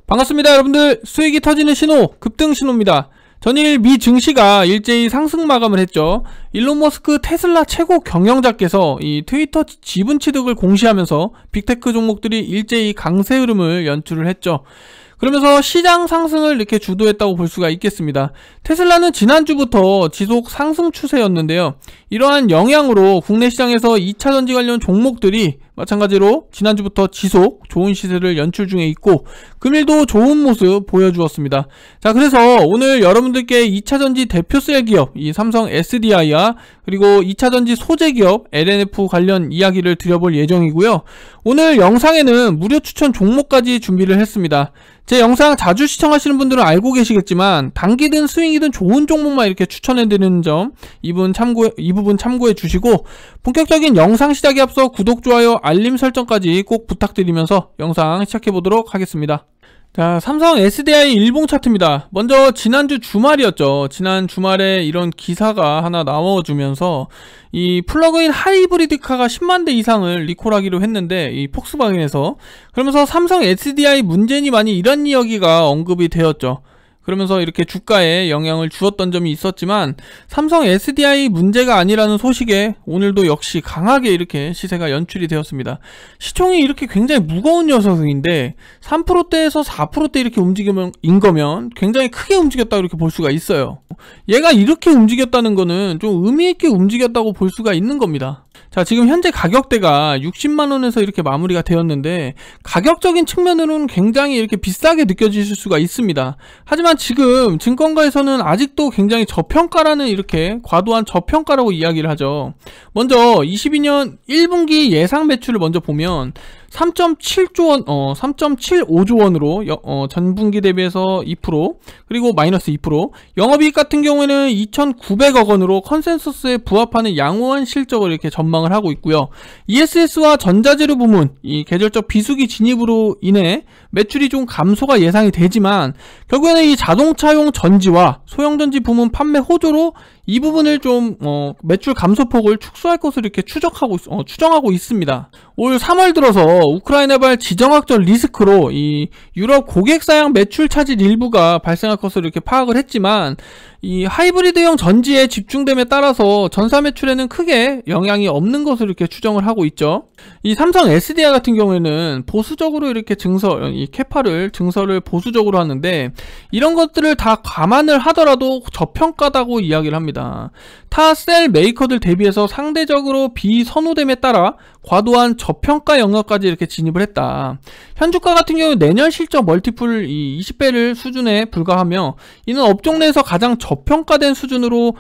반갑습니다 여러분들. 수익이 터지는 신호, 급등 신호입니다. 전일 미 증시가 일제히 상승 마감을 했죠. 일론 머스크 테슬라 최고 경영자께서 이 트위터 지분 취득을 공시하면서 빅테크 종목들이 일제히 강세 흐름을 연출을 했죠. 그러면서 시장 상승을 이렇게 주도했다고 볼 수가 있겠습니다. 테슬라는 지난주부터 지속 상승 추세였는데요. 이러한 영향으로 국내 시장에서 2차전지 관련 종목들이 마찬가지로 지난주부터 지속 좋은 시세를 연출 중에 있고 금일도 좋은 모습 보여주었습니다. 자, 그래서 오늘 여러분들께 2차전지 대표 셀 기업 이 삼성 SDI와 그리고 2차전지 소재 기업 LNF 관련 이야기를 드려볼 예정이고요. 오늘 영상에는 무료 추천 종목까지 준비를 했습니다. 제 영상 자주 시청하시는 분들은 알고 계시겠지만 단기든 스윙이든 좋은 종목만 이렇게 추천해드리는 점 이 부분 참고해 주시고 본격적인 영상 시작에 앞서 구독, 좋아요, 알림 설정까지 꼭 부탁드리면서 영상 시작해 보도록 하겠습니다. 자, 삼성 SDI 일봉 차트입니다. 먼저 지난주 주말이었죠. 지난 주말에 이런 기사가 하나 나와주면서 이 플러그인 하이브리드카가 10만 대 이상을 리콜하기로 했는데 이 폭스바겐에서 그러면서 삼성 SDI 문제니 많이 이런 이야기가 언급이 되었죠. 그러면서 이렇게 주가에 영향을 주었던 점이 있었지만 삼성 SDI 문제가 아니라는 소식에 오늘도 역시 강하게 이렇게 시세가 연출이 되었습니다. 시총이 이렇게 굉장히 무거운 녀석인데 3%대에서 4%대 이렇게 움직이면 거면 굉장히 크게 움직였다고 이렇게 볼 수가 있어요. 얘가 이렇게 움직였다는 거는 좀 의미있게 움직였다고 볼 수가 있는 겁니다. 자, 지금 현재 가격대가 60만원에서 이렇게 마무리가 되었는데 가격적인 측면으로는 굉장히 이렇게 비싸게 느껴지실 수가 있습니다. 하지만 지금 증권가에서는 아직도 굉장히 저평가라는 이렇게 과도한 저평가라고 이야기를 하죠. 먼저 22년 1분기 예상 매출을 먼저 보면 3.75조 원으로 전분기 대비해서 2% 그리고 마이너스 2%, 영업이익 같은 경우에는 2,900억 원으로 컨센서스에 부합하는 양호한 실적을 이렇게 전망을 하고 있고요. ESS와 전자재료 부문 이 계절적 비수기 진입으로 인해 매출이 좀 감소가 예상이 되지만 결국에는 이 자동차용 전지와 소형전지 부문 판매 호조로 이 부분을 좀 매출 감소폭을 축소할 것으로 이렇게 추정하고 있습니다. 올 3월 들어서 우크라이나발 지정학적 리스크로 이 유럽 고객 사양 매출 차질 일부가 발생할 것으로 이렇게 파악을 했지만 이 하이브리드형 전지에 집중됨에 따라서 전사 매출에는 크게 영향이 없는 것으로 이렇게 추정을 하고 있죠. 이 삼성 SDI 같은 경우에는 보수적으로 이렇게 이 캐파를 증설을 보수적으로 하는데 이런 것들을 다 감안을 하더라도 저평가다고 이야기를 합니다. 타 셀 메이커들 대비해서 상대적으로 비선호됨에 따라 과도한 저평가 영역까지 이렇게 진입을 했다. 현주가 같은 경우 내년 실적 멀티플 이 20배를 수준에 불과하며 이는 업종 내에서 가장 저평가된 수준으로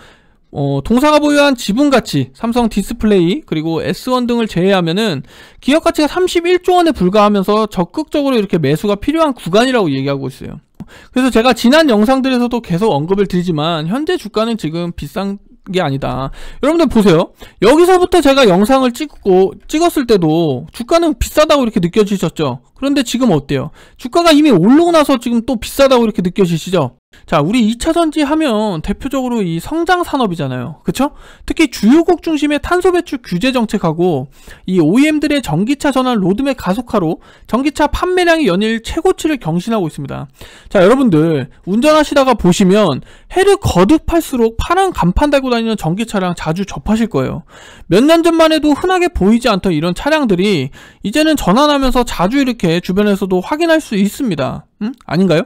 동사가 보유한 지분가치, 삼성 디스플레이, 그리고 S1 등을 제외하면은 기업 가치가 31조 원에 불과하면서 적극적으로 이렇게 매수가 필요한 구간이라고 얘기하고 있어요. 그래서 제가 지난 영상들에서도 계속 언급을 드리지만 현재 주가는 지금 비싼 게 아니다. 여러분들 보세요. 여기서부터 제가 영상을 찍었을 때도 주가는 비싸다고 이렇게 느껴지셨죠? 그런데 지금 어때요? 주가가 이미 오르고 나서 지금 또 비싸다고 이렇게 느껴지시죠? 자, 우리 2차전지 하면 대표적으로 이 성장 산업이잖아요. 그쵸? 특히 주요국 중심의 탄소 배출 규제 정책하고 이 OEM들의 전기차 전환 로드맵 가속화로 전기차 판매량이 연일 최고치를 경신하고 있습니다. 자, 여러분들 운전하시다가 보시면 해를 거듭할수록 파란 간판 달고 다니는 전기차량 자주 접하실 거예요. 몇 년 전만 해도 흔하게 보이지 않던 이런 차량들이 이제는 전환하면서 자주 이렇게 주변에서도 확인할 수 있습니다. 아닌가요?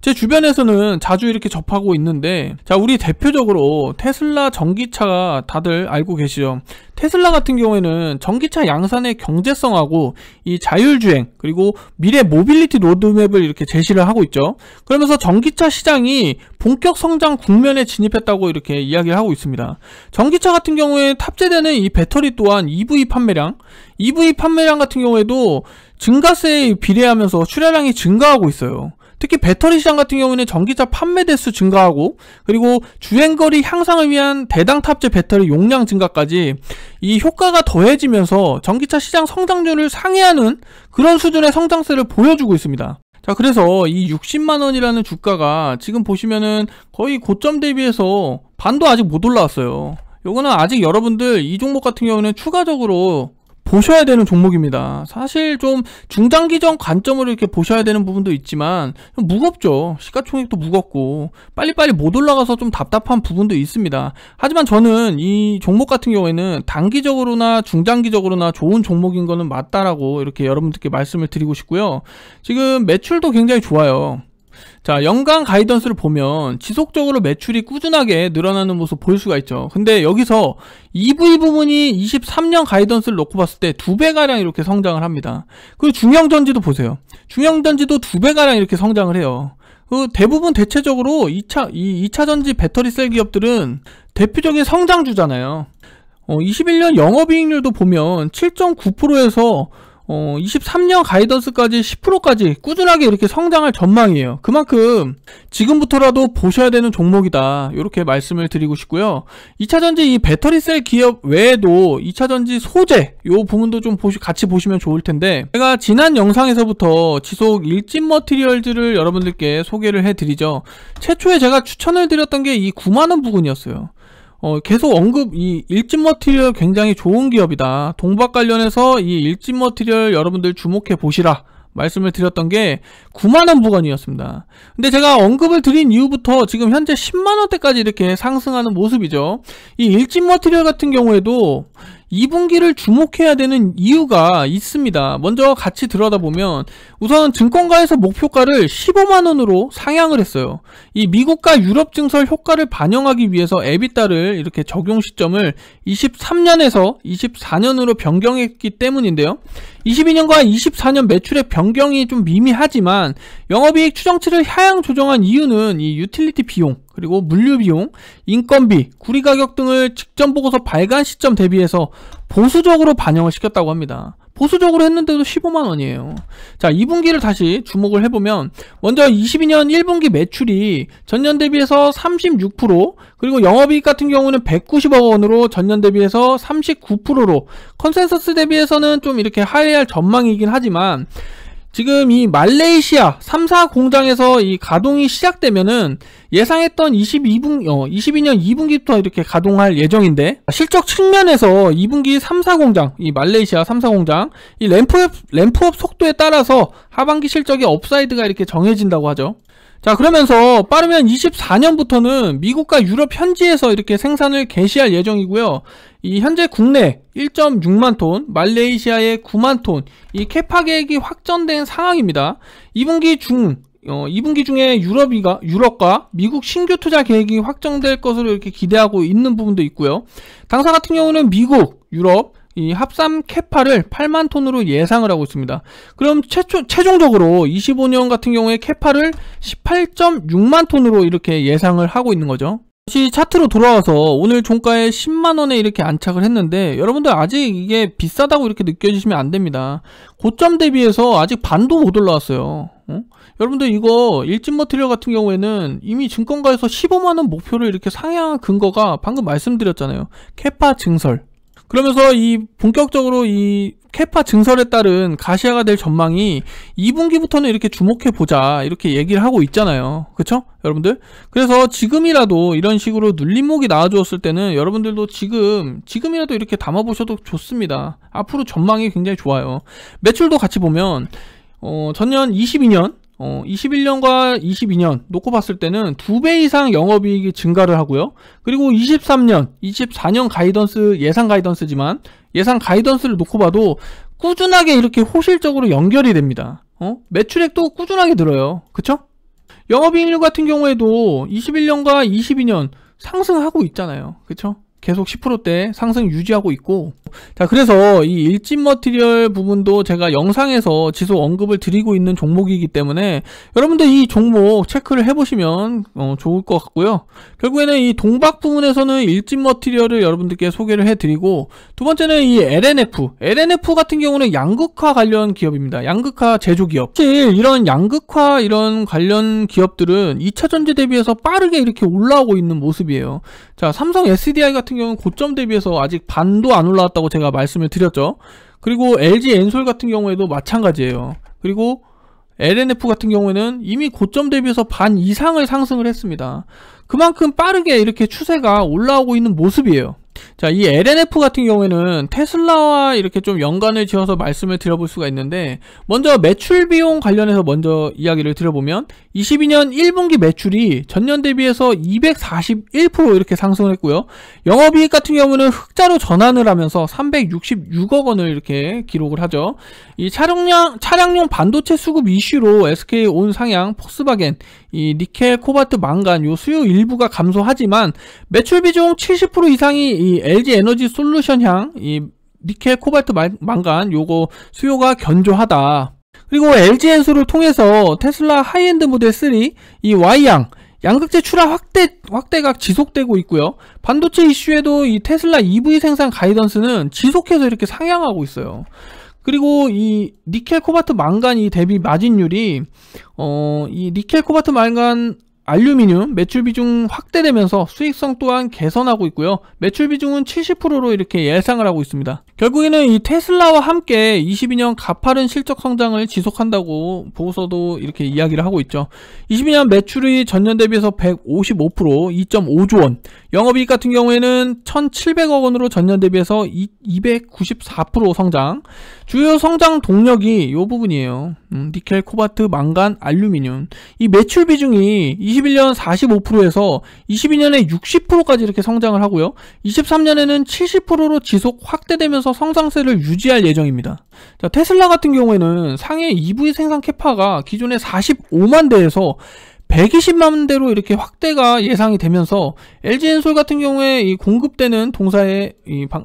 제 주변에서는 자주 이렇게 접하고 있는데 자, 우리 대표적으로 테슬라 전기차가 다들 알고 계시죠? 테슬라 같은 경우에는 전기차 양산의 경제성하고 이 자율주행 그리고 미래 모빌리티 로드맵을 이렇게 제시를 하고 있죠. 그러면서 전기차 시장이 본격 성장 국면에 진입했다고 이렇게 이야기를 하고 있습니다. 전기차 같은 경우에 탑재되는 이 배터리 또한 EV 판매량 같은 경우에도 증가세에 비례하면서 출하량이 증가하고 있어요. 특히 배터리 시장 같은 경우는 전기차 판매 대수 증가하고 그리고 주행거리 향상을 위한 대당 탑재 배터리 용량 증가까지 이 효과가 더해지면서 전기차 시장 성장률을 상회하는 그런 수준의 성장세를 보여주고 있습니다. 자, 그래서 이 60만원이라는 주가가 지금 보시면은 거의 고점 대비해서 반도 아직 못 올라왔어요. 요거는 아직 여러분들 이 종목 같은 경우는 추가적으로 보셔야 되는 종목입니다. 사실 좀 중장기적 관점으로 이렇게 보셔야 되는 부분도 있지만 좀 무겁죠. 시가총액도 무겁고 빨리빨리 못 올라가서 좀 답답한 부분도 있습니다. 하지만 저는 이 종목 같은 경우에는 단기적으로나 중장기적으로나 좋은 종목인 거는 맞다라고 이렇게 여러분들께 말씀을 드리고 싶고요. 지금 매출도 굉장히 좋아요. 자, 연간 가이던스를 보면 지속적으로 매출이 꾸준하게 늘어나는 모습 볼 수가 있죠. 근데 여기서 EV 부분이 23년 가이던스를 놓고 봤을 때 2배가량 이렇게 성장을 합니다. 그리고 중형전지도 보세요. 중형전지도 2배가량 이렇게 성장을 해요. 대부분 대체적으로 2차전지 배터리셀 기업들은 대표적인 성장주잖아요. 21년 영업이익률도 보면 7.9%에서 23년 가이던스까지 10%까지 꾸준하게 이렇게 성장할 전망이에요. 그만큼 지금부터라도 보셔야 되는 종목이다, 이렇게 말씀을 드리고 싶고요. 2차전지 이 배터리셀 기업 외에도 2차전지 소재 요 부분도 좀 같이 보시면 좋을 텐데, 제가 지난 영상에서부터 지속 일진 머티리얼즈를 여러분들께 소개를 해드리죠. 최초에 제가 추천을 드렸던 게 이 9만원 부분이었어요. 계속 이 일진 머티리얼 굉장히 좋은 기업이다, 동박 관련해서 이 일진 머티리얼 여러분들 주목해 보시라 말씀을 드렸던 게 9만원 부근이었습니다. 근데 제가 언급을 드린 이후부터 지금 현재 10만원대까지 이렇게 상승하는 모습이죠. 이 일진 머티리얼 같은 경우에도 2분기를 주목해야 되는 이유가 있습니다. 먼저 같이 들여다보면 우선 증권가에서 목표가를 15만원으로 상향을 했어요. 이 미국과 유럽 증설 효과를 반영하기 위해서 에비타를 이렇게 적용 시점을 23년에서 24년으로 변경했기 때문인데요. 22년과 24년 매출의 변경이 좀 미미하지만 영업이익 추정치를 하향 조정한 이유는 이 유틸리티 비용, 그리고 물류 비용, 인건비, 구리 가격 등을 직전 보고서 발간 시점 대비해서 보수적으로 반영을 시켰다고 합니다. 보수적으로 했는데도 15만원이에요. 자, 2분기를 다시 주목을 해보면 먼저 22년 1분기 매출이 전년 대비해서 36%, 그리고 영업이익 같은 경우는 190억원으로 전년 대비해서 39%로 컨센서스 대비해서는 좀 이렇게 하회할 전망이긴 하지만, 지금 이 말레이시아 3사 공장에서 이 가동이 시작되면은 예상했던 22년 2분기부터 이렇게 가동할 예정인데, 실적 측면에서 2분기 3사 공장, 이 말레이시아 3사 공장, 이 램프업 속도에 따라서 하반기 실적의 업사이드가 이렇게 정해진다고 하죠. 자, 그러면서 빠르면 24년부터는 미국과 유럽 현지에서 이렇게 생산을 개시할 예정이고요. 이 현재 국내 1.6만 톤, 말레이시아의 9만 톤, 이 캐파 계획이 확정된 상황입니다. 2분기 중에 유럽과 미국 신규 투자 계획이 확정될 것으로 이렇게 기대하고 있는 부분도 있고요. 당사 같은 경우는 미국, 유럽, 이 합산 캐파를 8만 톤으로 예상을 하고 있습니다. 그럼 최종적으로 25년 같은 경우에 캐파를 18.6만 톤으로 이렇게 예상을 하고 있는 거죠. 다시 차트로 돌아와서 오늘 종가에 10만원에 이렇게 안착을 했는데, 여러분들 아직 이게 비싸다고 이렇게 느껴지시면 안됩니다. 고점 대비해서 아직 반도 못 올라왔어요. 여러분들 이거 일진 머티리얼 같은 경우에는 이미 증권가에서 15만원 목표를 이렇게 상향한 근거가 방금 말씀드렸잖아요. 캐파 증설. 그러면서 이 본격적으로 이 캐파 증설에 따른 가시화가 될 전망이 2분기부터는 이렇게 주목해보자, 이렇게 얘기를 하고 있잖아요. 그쵸? 여러분들? 그래서 지금이라도 이런 식으로 눌림목이 나와주었을 때는 여러분들도 지금이라도 이렇게 담아보셔도 좋습니다. 앞으로 전망이 굉장히 좋아요. 매출도 같이 보면 전년 21년과 22년 놓고 봤을 때는 2배 이상 영업이익이 증가를 하고요. 그리고 24년 가이던스, 예상 가이던스지만 예상 가이던스를 놓고 봐도 꾸준하게 이렇게 호실적으로 연결이 됩니다. 매출액도 꾸준하게 늘어요. 그쵸? 영업이익률 같은 경우에도 21년과 22년 상승하고 있잖아요. 그쵸? 계속 10%대 상승 유지하고 있고, 자, 그래서 이 일진 머티리얼 부분도 제가 영상에서 지속 언급을 드리고 있는 종목이기 때문에 여러분들 이 종목 체크를 해보시면 좋을 것 같고요. 결국에는 이 동박 부분에서는 일진 머티리얼을 여러분들께 소개를 해드리고, 두 번째는 이 LNF 같은 경우는 양극화 관련 기업입니다. 양극화 제조기업. 사실 이런 양극화 이런 관련 기업들은 2차전지 대비해서 빠르게 이렇게 올라오고 있는 모습이에요. 자, 삼성 SDI 같은 경우는 고점 대비해서 아직 반도 안 올라왔다고 제가 말씀을 드렸죠. 그리고 LG 엔솔 같은 경우에도 마찬가지예요. 그리고 LNF 같은 경우에는 이미 고점 대비해서 반 이상을 상승을 했습니다. 그만큼 빠르게 이렇게 추세가 올라오고 있는 모습이에요. 자, 이 LNF 같은 경우에는 테슬라와 이렇게 좀 연관을 지어서 말씀을 드려볼 수가 있는데, 먼저 매출 비용 관련해서 먼저 이야기를 드려보면 22년 1분기 매출이 전년 대비해서 241% 이렇게 상승을 했고요. 영업이익 같은 경우는 흑자로 전환을 하면서 366억 원을 이렇게 기록을 하죠. 이 차량용 반도체 수급 이슈로 SK 온 상향, 폭스바겐, 이 니켈, 코발트, 망간 요 수요 일부가 감소하지만 매출 비중 70% 이상이 이 LG 에너지 솔루션향 이 니켈, 코발트, 망간 요거 수요가 견조하다. 그리고 LG 엔소를 통해서 테슬라 하이엔드 모델 3 이 Y양 양극재 출하 확대가 지속되고 있고요. 반도체 이슈에도 이 테슬라 EV 생산 가이던스는 지속해서 이렇게 상향하고 있어요. 그리고 이 니켈, 코발트, 망간 이 대비 마진율이 이 니켈, 코발트, 망간, 알루미늄 매출 비중 확대되면서 수익성 또한 개선하고 있고요. 매출 비중은 70%로 이렇게 예상을 하고 있습니다. 결국에는 이 테슬라와 함께 22년 가파른 실적 성장을 지속한다고 보고서도 이렇게 이야기를 하고 있죠. 22년 매출이 전년 대비해서 155%, 2.5조 원, 영업이익 같은 경우에는 1,700억 원으로 전년 대비해서 294% 성장. 주요 성장 동력이 이 부분이에요. 니켈, 코발트, 망간, 알루미늄. 이 매출 비중이 21년 45%에서 22년에 60%까지 이렇게 성장을 하고요. 23년에는 70%로 지속 확대되면서 성장세를 유지할 예정입니다. 자, 테슬라 같은 경우에는 상해 EV 생산 캐파가 기존의 45만 대에서 120만 대로 이렇게 확대가 예상이 되면서 LG엔솔 같은 경우에 이 공급되는 동사에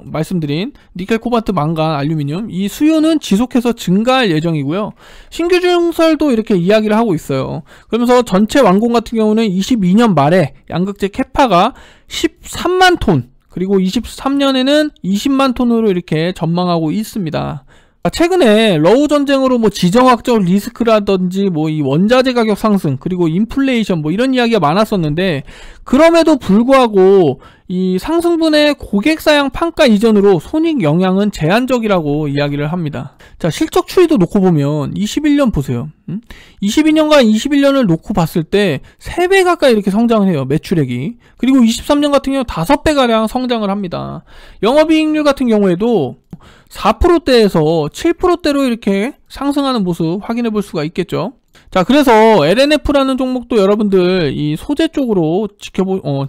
말씀드린 니켈, 코발트, 망간, 알루미늄 이 수요는 지속해서 증가할 예정이고요. 신규 증설도 이렇게 이야기를 하고 있어요. 그러면서 전체 완공 같은 경우는 22년 말에 양극재 캐파가 13만 톤, 그리고 23년에는 20만 톤으로 이렇게 전망하고 있습니다. 최근에 러우 전쟁으로 뭐 지정학적 리스크라든지 뭐 이 원자재 가격 상승, 그리고 인플레이션 뭐 이런 이야기가 많았었는데, 그럼에도 불구하고 이 상승분의 고객 사양 판가 이전으로 손익 영향은 제한적이라고 이야기를 합니다. 자, 실적 추이도 놓고 보면 21년 보세요. 22년과 21년을 놓고 봤을 때 3배 가까이 이렇게 성장을 해요, 매출액이. 그리고 23년 같은 경우 5배가량 성장을 합니다. 영업이익률 같은 경우에도 4%대에서 7%대로 이렇게 상승하는 모습 확인해 볼 수가 있겠죠. 자, 그래서 LNF라는 종목도 여러분들 이 소재 쪽으로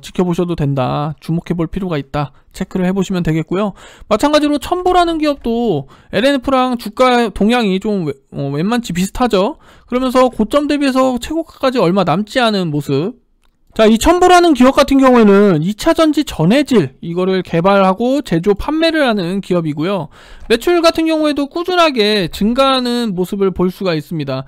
지켜보셔도 된다, 주목해 볼 필요가 있다, 체크를 해보시면 되겠고요. 마찬가지로 첨보라는 기업도 LNF랑 주가 동향이 좀 웬만치 비슷하죠. 그러면서 고점 대비해서 최고가까지 얼마 남지 않은 모습. 자, 이 첨보라는 기업 같은 경우에는 2차전지 전해질 이거를 개발하고 제조 판매를 하는 기업이고요. 매출 같은 경우에도 꾸준하게 증가하는 모습을 볼 수가 있습니다.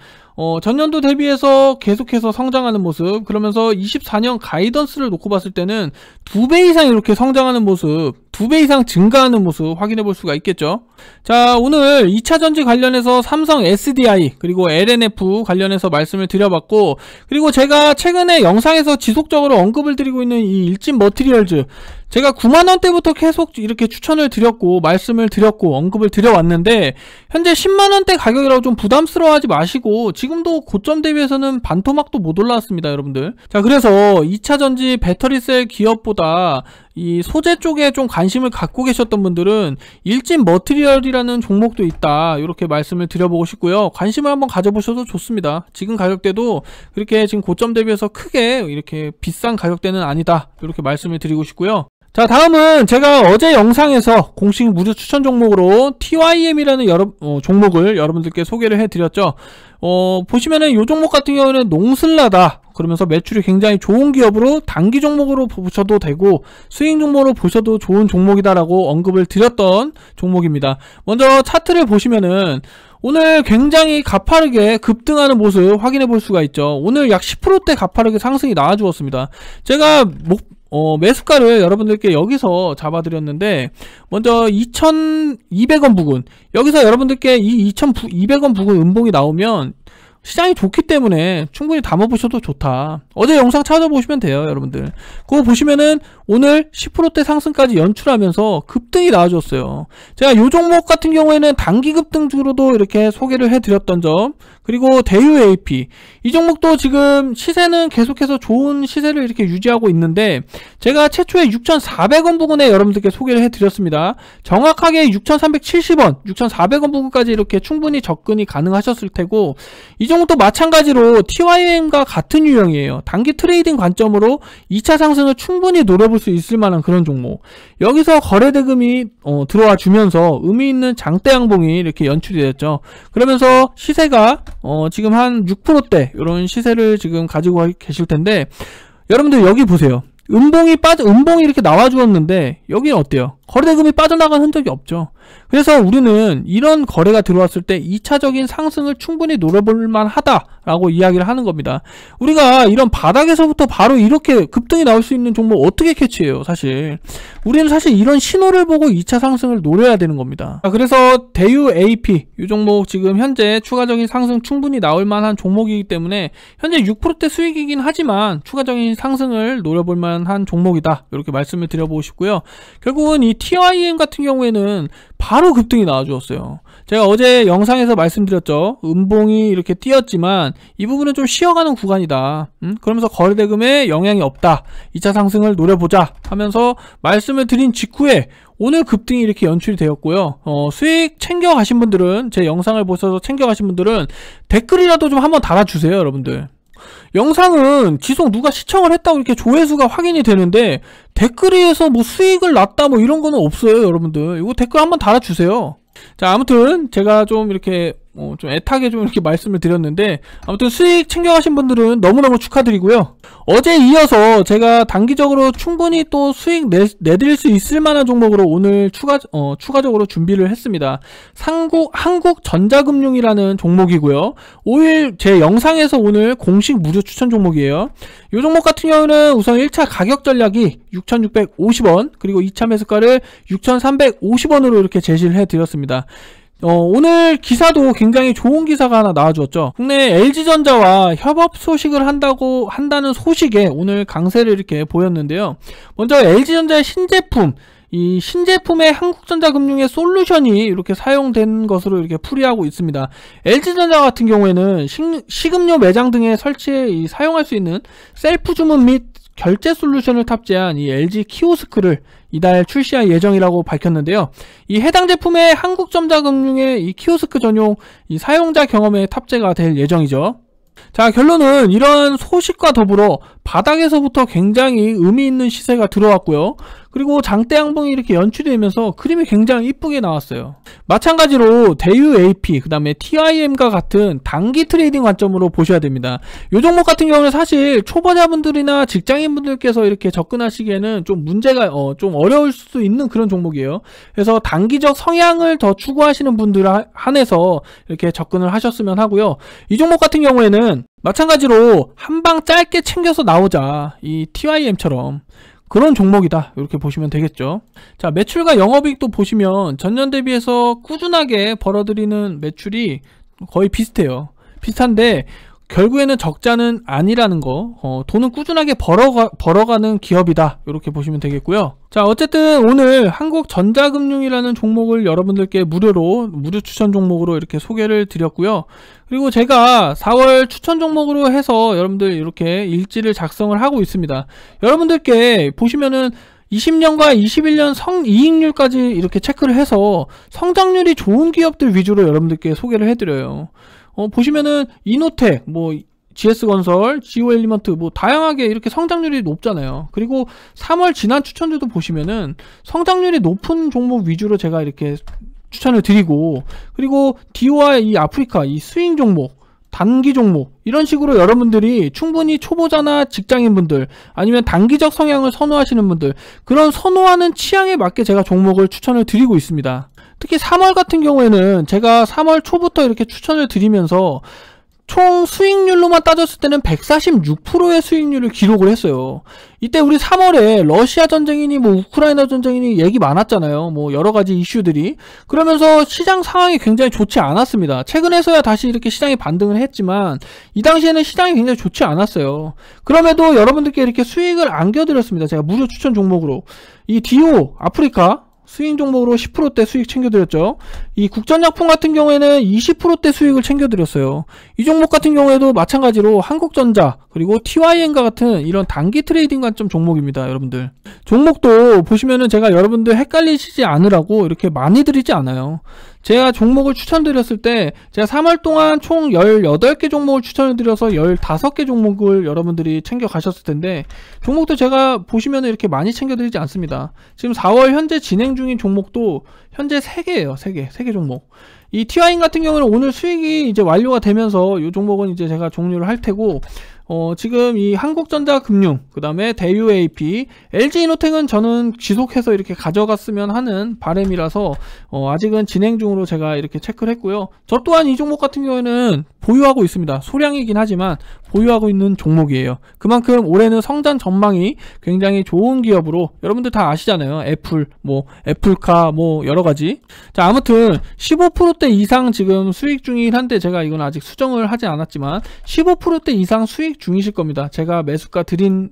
전년도 대비해서 계속해서 성장하는 모습, 그러면서 24년 가이던스를 놓고 봤을 때는 2배 이상 이렇게 성장하는 모습, 2배 이상 증가하는 모습 확인해 볼 수가 있겠죠. 자, 오늘 2차전지 관련해서 삼성 SDI 그리고 LNF 관련해서 말씀을 드려봤고, 그리고 제가 최근에 영상에서 지속적으로 언급을 드리고 있는 이 일진 머티리얼즈, 제가 9만원대부터 계속 이렇게 추천을 드렸고 말씀을 드렸고 언급을 드려왔는데, 현재 10만원대 가격이라고 좀 부담스러워하지 마시고, 지금도 고점 대비해서는 반토막도 못 올라왔습니다, 여러분들. 자, 그래서 2차전지 배터리셀 기업보다 이 소재 쪽에 좀 관심을 갖고 계셨던 분들은 일진 머티리얼이라는 종목도 있다, 이렇게 말씀을 드려보고 싶고요. 관심을 한번 가져보셔도 좋습니다. 지금 가격대도 그렇게 지금 고점 대비해서 크게 이렇게 비싼 가격대는 아니다, 이렇게 말씀을 드리고 싶고요. 자, 다음은 제가 어제 영상에서 공식 무료 추천 종목으로 TYM이라는 종목을 여러분들께 소개를 해드렸죠. 보시면은 이 종목 같은 경우는 농슬라다, 그러면서 매출이 굉장히 좋은 기업으로 단기 종목으로 보셔도 되고 수익 종목으로 보셔도 좋은 종목이다라고 언급을 드렸던 종목입니다. 먼저 차트를 보시면은 오늘 굉장히 가파르게 급등하는 모습 확인해 볼 수가 있죠. 오늘 약 10%대 가파르게 상승이 나와 주었습니다. 제가 매수가를 여러분들께 여기서 잡아드렸는데, 먼저 2,200원 부근, 여기서 여러분들께 이 2,200원 부근 음봉이 나오면 시장이 좋기 때문에 충분히 담아보셔도 좋다. 어제 영상 찾아보시면 돼요, 여러분들. 그거 보시면은 오늘 10%대 상승까지 연출하면서 급등이 나와줬어요. 제가 요 종목 같은 경우에는 단기 급등주로도 이렇게 소개를 해드렸던 점, 그리고 대유 AP 이 종목도 지금 시세는 계속해서 좋은 시세를 이렇게 유지하고 있는데, 제가 최초에 6,400원 부근에 여러분들께 소개를 해드렸습니다. 정확하게 6,370원, 6,400원 부근까지 이렇게 충분히 접근이 가능하셨을 테고, 이 종목도 마찬가지로 TYM과 같은 유형이에요. 단기 트레이딩 관점으로 2차 상승을 충분히 노려볼 수 있을 만한 그런 종목. 여기서 거래대금이 들어와 주면서 의미 있는 장대 양봉이 이렇게 연출이 됐죠. 그러면서 시세가 지금 한 6%대 이런 시세를 지금 가지고 계실 텐데, 여러분들 여기 보세요. 음봉이 이렇게 나와 주었는데 여기는 어때요? 거래대금이 빠져나간 흔적이 없죠. 그래서 우리는 이런 거래가 들어왔을 때 2차적인 상승을 충분히 노려볼 만하다라고 이야기를 하는 겁니다. 우리가 이런 바닥에서부터 바로 이렇게 급등이 나올 수 있는 종목 어떻게 캐치해요? 사실 우리는 사실 이런 신호를 보고 2차 상승을 노려야 되는 겁니다. 그래서 대유 AP 이 종목 지금 현재 추가적인 상승 충분히 나올 만한 종목이기 때문에 현재 6%대 수익이긴 하지만 추가적인 상승을 노려볼 만한 종목이다, 이렇게 말씀을 드려보고 싶고요. 결국은 이 TYM 같은 경우에는 바로 급등이 나와주었어요. 제가 어제 영상에서 말씀드렸죠. 음봉이 이렇게 띄었지만 이 부분은 좀 쉬어가는 구간이다. 그러면서 거래대금에 영향이 없다. 2차 상승을 노려보자 하면서 말씀을 드린 직후에 오늘 급등이 이렇게 연출이 되었고요. 수익 챙겨가신 분들은, 제 영상을 보셔서 챙겨가신 분들은 댓글이라도 좀 한번 달아주세요, 여러분들. 영상은 지속 누가 시청을 했다고 이렇게 조회수가 확인이 되는데 댓글에서 뭐 수익을 났다 뭐 이런 거는 없어요, 여러분들. 이거 댓글 한번 달아주세요. 자, 아무튼 제가 좀 이렇게 좀 애타게 좀 이렇게 말씀을 드렸는데, 아무튼 수익 챙겨가신 분들은 너무너무 축하드리고요. 어제 이어서 제가 단기적으로 충분히 또 수익 내드릴 수 있을 만한 종목으로 오늘 추가적으로 준비를 했습니다. 한국전자금융이라는 종목이고요. 5일 제 영상에서 오늘 공식 무료 추천 종목이에요. 이 종목 같은 경우는 우선 1차 가격 전략이 6,650원, 그리고 2차 매수가를 6,350원으로 이렇게 제시를 해드렸습니다. 오늘 기사도 굉장히 좋은 기사가 하나 나와주었죠. 국내 LG전자와 협업 소식을 한다는 소식에 오늘 강세를 이렇게 보였는데요. 먼저 LG전자의 신제품, 이 신제품의 한국전자금융의 솔루션이 이렇게 사용된 것으로 이렇게 풀이하고 있습니다. LG전자 같은 경우에는 식음료 매장 등에 사용할 수 있는 셀프 주문 및 결제 솔루션을 탑재한 이 LG 키오스크를 이달 출시할 예정이라고 밝혔는데요. 이 해당 제품의 한국전자금융의 이 키오스크 전용 이 사용자 경험에 탑재가 될 예정이죠. 자, 결론은 이런 소식과 더불어 바닥에서부터 굉장히 의미 있는 시세가 들어왔고요. 그리고 장대 양봉이 이렇게 연출이 되면서 그림이 굉장히 이쁘게 나왔어요. 마찬가지로 대유 AP, 그 다음에 TIM과 같은 단기 트레이딩 관점으로 보셔야 됩니다. 이 종목 같은 경우는 사실 초보자분들이나 직장인분들께서 이렇게 접근하시기에는 좀 문제가 좀 어려울 수 있는 그런 종목이에요. 그래서 단기적 성향을 더 추구하시는 분들 한해서 이렇게 접근을 하셨으면 하고요. 이 종목 같은 경우에는 마찬가지로 한방 짧게 챙겨서 나오자, 이 TYM처럼 그런 종목이다, 이렇게 보시면 되겠죠. 자, 매출과 영업이익도 보시면 전년 대비해서 꾸준하게 벌어들이는 매출이 거의 비슷한데 결국에는 적자는 아니라는 거, 돈은 꾸준하게 벌어가는 기업이다, 이렇게 보시면 되겠고요. 자, 어쨌든 오늘 한국전자금융이라는 종목을 여러분들께 무료 추천 종목으로 이렇게 소개를 드렸고요. 그리고 제가 4월 추천 종목으로 해서 여러분들 이렇게 일지를 작성을 하고 있습니다. 여러분들께 보시면은 20년과 21년 성이익률까지 이렇게 체크를 해서 성장률이 좋은 기업들 위주로 여러분들께 소개를 해드려요. 보시면은 이노텍, 뭐 GS건설, 지오엘리먼트 뭐 다양하게 이렇게 성장률이 높잖아요. 그리고 3월 지난 추천주도 보시면은 성장률이 높은 종목 위주로 제가 이렇게 추천을 드리고, 그리고 디오와 이 아프리카, 이 스윙 종목, 단기 종목, 이런 식으로 여러분들이 충분히 초보자나 직장인분들 아니면 단기적 성향을 선호하시는 분들, 그런 선호하는 취향에 맞게 제가 종목을 추천을 드리고 있습니다. 특히 3월 같은 경우에는 제가 3월 초부터 이렇게 추천을 드리면서 총 수익률로만 따졌을 때는 146%의 수익률을 기록을 했어요. 이때 우리 3월에 러시아 전쟁이니 뭐 우크라이나 전쟁이니 얘기 많았잖아요. 뭐 여러가지 이슈들이. 그러면서 시장 상황이 굉장히 좋지 않았습니다. 최근에서야 다시 이렇게 시장이 반등을 했지만 이 당시에는 시장이 굉장히 좋지 않았어요. 그럼에도 여러분들께 이렇게 수익을 안겨드렸습니다. 제가 무료 추천 종목으로 이 디오 아프리카 수익 종목으로 10%대 수익 챙겨드렸죠. 이 국전약품 같은 경우에는 20%대 수익을 챙겨드렸어요. 이 종목 같은 경우에도 마찬가지로 한국전자 그리고 TYN과 같은 이런 단기 트레이딩 관점 종목입니다. 여러분들 종목도 보시면은 제가 여러분들 헷갈리시지 않으라고 이렇게 많이 드리지 않아요. 제가 종목을 추천드렸을 때 제가 3월 동안 총 18개 종목을 추천을 드려서 15개 종목을 여러분들이 챙겨 가셨을 텐데 종목도 제가 보시면 이렇게 많이 챙겨 드리지 않습니다. 지금 4월 현재 진행 중인 종목도 현재 3개예요. 3개 종목. 이 TYN 같은 경우는 오늘 수익이 이제 완료가 되면서 이 종목은 이제 제가 종료를 할 테고 지금 이 한국전자금융, 그 다음에 대유AP, LG이노텍은 저는 지속해서 이렇게 가져갔으면 하는 바람이라서 아직은 진행 중으로 제가 이렇게 체크를 했고요. 저 또한 이 종목 같은 경우에는 보유하고 있습니다. 소량이긴 하지만 보유하고 있는 종목이에요. 그만큼 올해는 성장 전망이 굉장히 좋은 기업으로 여러분들 다 아시잖아요. 애플, 뭐 애플카, 뭐 여러가지. 자, 아무튼 15%대 이상 지금 수익 중이긴 한데 제가 이건 아직 수정을 하지 않았지만 15%대 이상 수익 중이실 겁니다. 제가 매수가 드린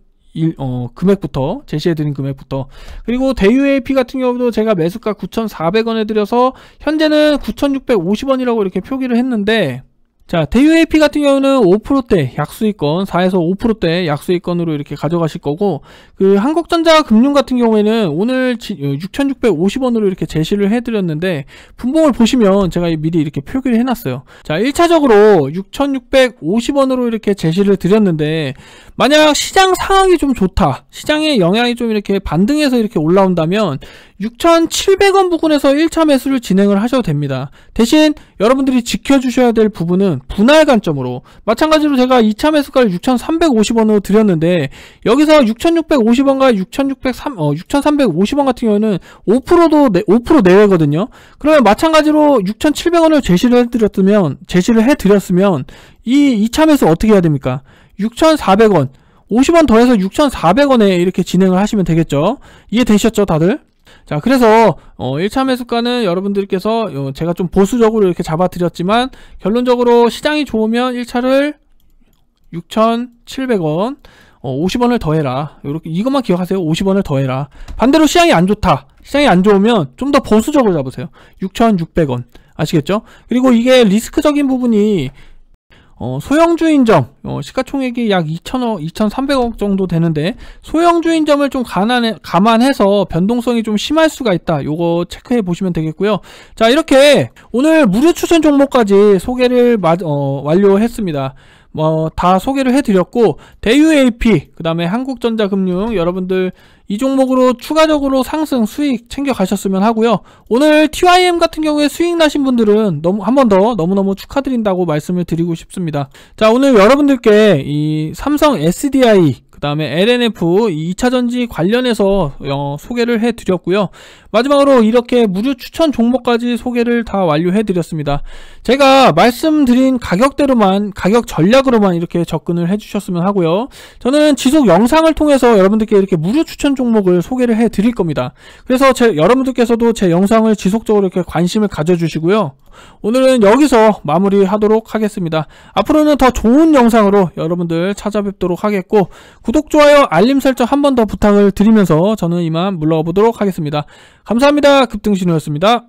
금액부터 제시해드린 금액부터. 그리고 대유AP 같은 경우도 제가 매수가 9,400원에 드려서 현재는 9,650원이라고 이렇게 표기를 했는데, 자, 대유AP 같은 경우는 5%대 약수익권, 4에서 5%대 약수익권으로 이렇게 가져가실 거고, 그 한국전자금융 같은 경우에는 오늘 6,650원으로 이렇게 제시를 해드렸는데, 분봉을 보시면 제가 미리 이렇게 표기를 해놨어요. 자, 1차적으로 6,650원으로 이렇게 제시를 드렸는데, 만약 시장 상황이 좀 좋다, 시장의 영향이 좀 이렇게 반등해서 이렇게 올라온다면 6,700원 부근에서 1차 매수를 진행을 하셔도 됩니다. 대신 여러분들이 지켜주셔야 될 부분은 분할 관점으로, 마찬가지로 제가 2차 매수가를 6,350원으로 드렸는데 여기서 6,650원과 6,350원 같은 경우는 5% 내외거든요. 그러면 마찬가지로 6,700원을 제시를 해드렸으면 이 2차 매수 어떻게 해야 됩니까? 6,400원 50원 더해서 6,400원에 이렇게 진행을 하시면 되겠죠. 이해되셨죠 다들? 자, 그래서 1차 매수가는 여러분들께서 제가 좀 보수적으로 이렇게 잡아드렸지만 결론적으로 시장이 좋으면 1차를 6,700원 50원을 더해라. 이렇게 이것만 기억하세요. 50원을 더해라. 반대로 시장이 안 좋다, 시장이 안 좋으면 좀 더 보수적으로 잡으세요. 6,600원 아시겠죠? 그리고 이게 리스크적인 부분이 소형주인점 시가총액이 약 2,000억, 2,300억 정도 되는데 소형주인점을 좀 감안해서 변동성이 좀 심할 수가 있다. 요거 체크해 보시면 되겠고요. 자, 이렇게 오늘 무료 추천 종목까지 소개를 완료했습니다. 다 소개를 해드렸고, 대유AP, 그 다음에 한국전자금융, 여러분들 이 종목으로 추가적으로 상승 수익 챙겨 가셨으면 하고요. 오늘 TYM 같은 경우에 수익 나신 분들은 한 번 더 너무너무 축하드린다고 말씀을 드리고 싶습니다. 자, 오늘 여러분들께 이 삼성 SDI, 그 다음에 LNF 2차전지 관련해서 소개를 해드렸고요. 마지막으로 이렇게 무료 추천 종목까지 소개를 다 완료해드렸습니다. 제가 말씀드린 가격대로만, 가격 전략으로만 이렇게 접근을 해주셨으면 하고요. 저는 지속 영상을 통해서 여러분들께 이렇게 무료 추천 종목을 소개를 해드릴 겁니다. 그래서 여러분들께서도 제 영상을 지속적으로 이렇게 관심을 가져주시고요. 오늘은 여기서 마무리하도록 하겠습니다. 앞으로는 더 좋은 영상으로 여러분들 찾아뵙도록 하겠고, 구독, 좋아요, 알림 설정 한 번 더 부탁을 드리면서 저는 이만 물러가 보도록 하겠습니다. 감사합니다. 급등신호였습니다.